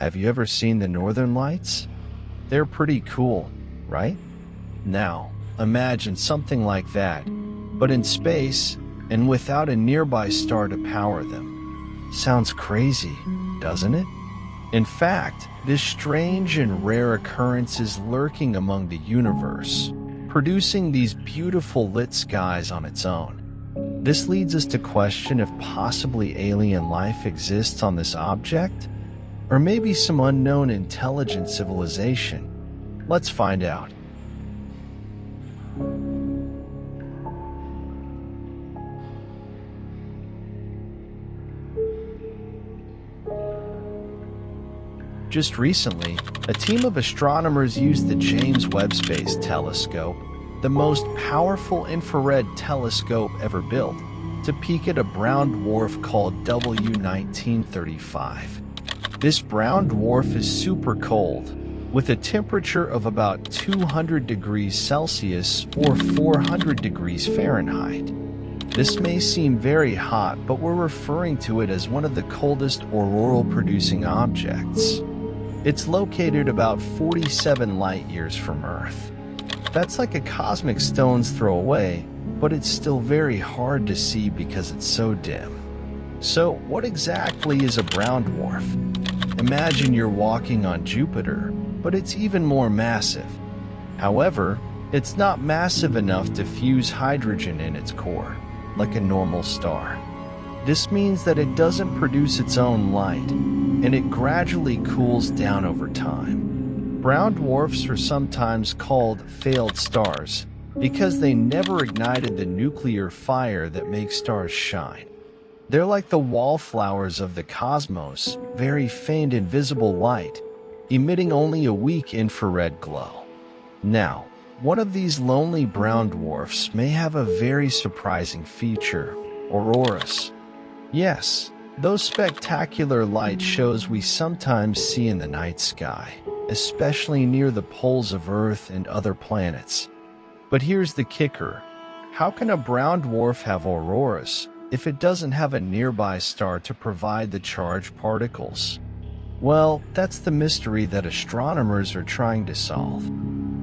Have you ever seen the northern lights? They're pretty cool, right? Now, imagine something like that, but in space and without a nearby star to power them. Sounds crazy, doesn't it? In fact, this strange and rare occurrence is lurking among the universe, producing these beautiful lit skies on its own. This leads us to question if possibly alien life exists on this object, or maybe some unknown intelligent civilization. Let's find out. Just recently, a team of astronomers used the James Webb Space Telescope, the most powerful infrared telescope ever built, to peek at a brown dwarf called W1935. This brown dwarf is super cold, with a temperature of about 200 degrees Celsius or 400 degrees Fahrenheit. This may seem very hot, but we're referring to it as one of the coldest auroral-producing objects. It's located about 47 light-years from Earth. That's like a cosmic stone's throw away, but it's still very hard to see because it's so dim. So, what exactly is a brown dwarf? Imagine you're walking on Jupiter, but it's even more massive. However, it's not massive enough to fuse hydrogen in its core, like a normal star. This means that it doesn't produce its own light, and it gradually cools down over time. Brown dwarfs are sometimes called failed stars because they never ignited the nuclear fire that makes stars shine. They're like the wallflowers of the cosmos, very faint invisible light, emitting only a weak infrared glow. Now, one of these lonely brown dwarfs may have a very surprising feature, auroras. Yes, those spectacular light shows we sometimes see in the night sky, especially near the poles of Earth and other planets. But here's the kicker. How can a brown dwarf have auroras if it doesn't have a nearby star to provide the charged particles? Well, that's the mystery that astronomers are trying to solve.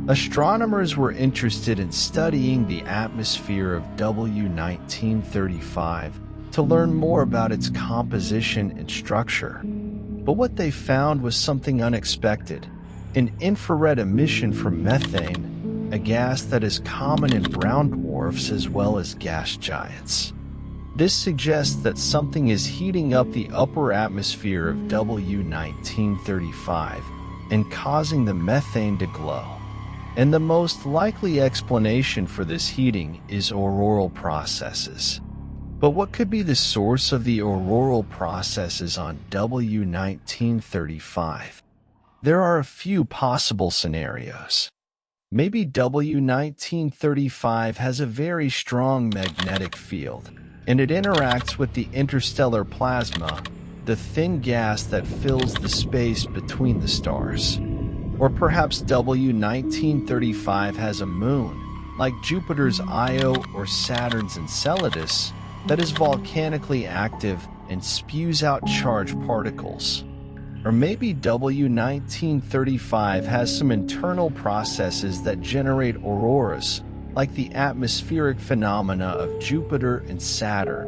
Astronomers were interested in studying the atmosphere of W1935 to learn more about its composition and structure. But what they found was something unexpected: an infrared emission from methane, a gas that is common in brown dwarfs as well as gas giants. This suggests that something is heating up the upper atmosphere of W1935 and causing the methane to glow. And the most likely explanation for this heating is auroral processes. But what could be the source of the auroral processes on W1935? There are a few possible scenarios. Maybe W1935 has a very strong magnetic field, and it interacts with the interstellar plasma, the thin gas that fills the space between the stars. Or perhaps W1935 has a moon, like Jupiter's Io or Saturn's Enceladus, that is volcanically active and spews out charged particles. Or maybe W1935 has some internal processes that generate auroras, like the atmospheric phenomena of Jupiter and Saturn,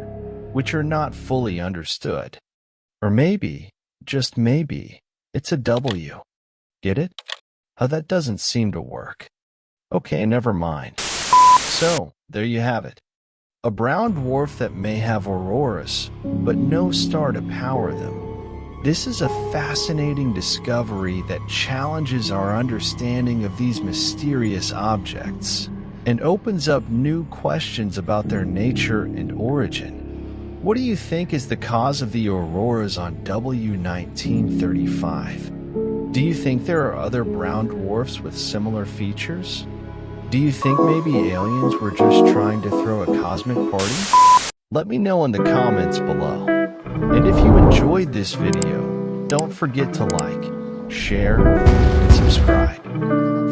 which are not fully understood. Or maybe, just maybe, it's a W. Get it? Oh, that doesn't seem to work. Okay, never mind. So, there you have it. A brown dwarf that may have auroras, but no star to power them. This is a fascinating discovery that challenges our understanding of these mysterious objects and opens up new questions about their nature and origin. What do you think is the cause of the auroras on W1935? Do you think there are other brown dwarfs with similar features? Do you think maybe aliens were just trying to throw a cosmic party? Let me know in the comments below. And if you enjoyed this video, don't forget to like, share, and subscribe.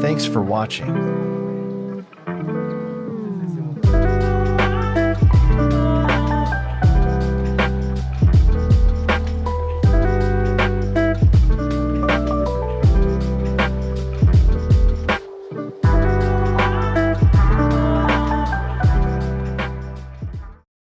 Thanks for watching.